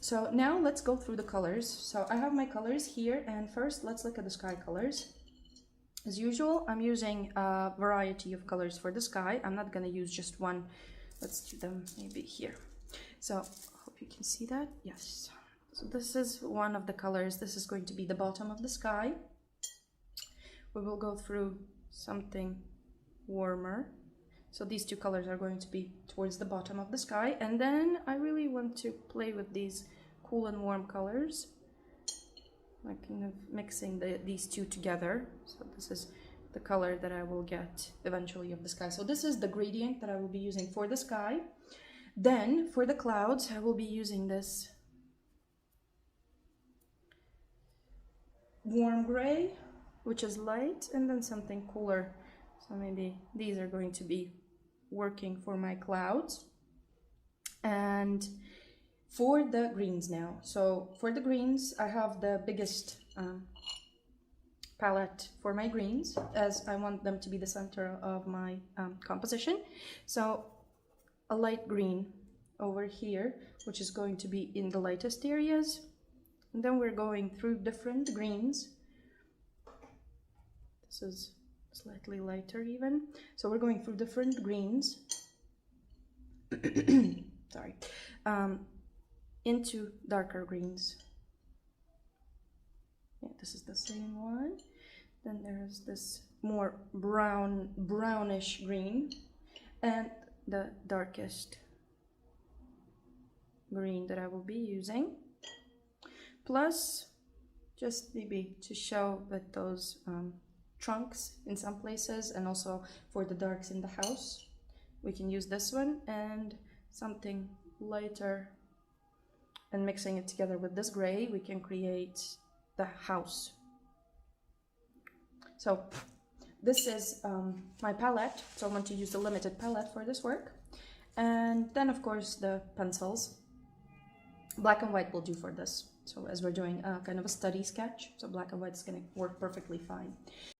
So now let's go through the colors. So I have my colors here, and first let's look at the sky colors. As usual, I'm using a variety of colors for the sky. I'm not gonna use just one. Let's do them maybe here. So I hope you can see that. Yes. So this is one of the colors. This is going to be the bottom of the sky. We will go through something warmer. So these two colors are going to be towards the bottom of the sky. And then I really want to play with these cool and warm colors, like kind of mixing these two together. So this is the color that I will get eventually of the sky. So this is the gradient that I will be using for the sky. Then for the clouds, I will be using this warm gray, which is light, and then something cooler. So maybe these are going to be working for my clouds. And for the greens now. So for the greens, I have the biggest palette for my greens, as I want them to be the center of my composition. So a light green over here, which is going to be in the lightest areas. And then we're going through different greens. This is slightly lighter even. So we're going through different greens. Sorry. Into darker greens. Yeah, this is the same one. Then there's this more brownish green, and the darkest green that I will be using. Plus, just maybe to show that those trunks in some places, and also for the darks in the house, we can use this one and something lighter, and mixing it together with this gray, we can create the house. So this is my palette. So I want to use the limited palette for this work. And then of course the pencils. Black and white will do for this. So as we're doing kind of a study sketch, so black and white is going to work perfectly fine.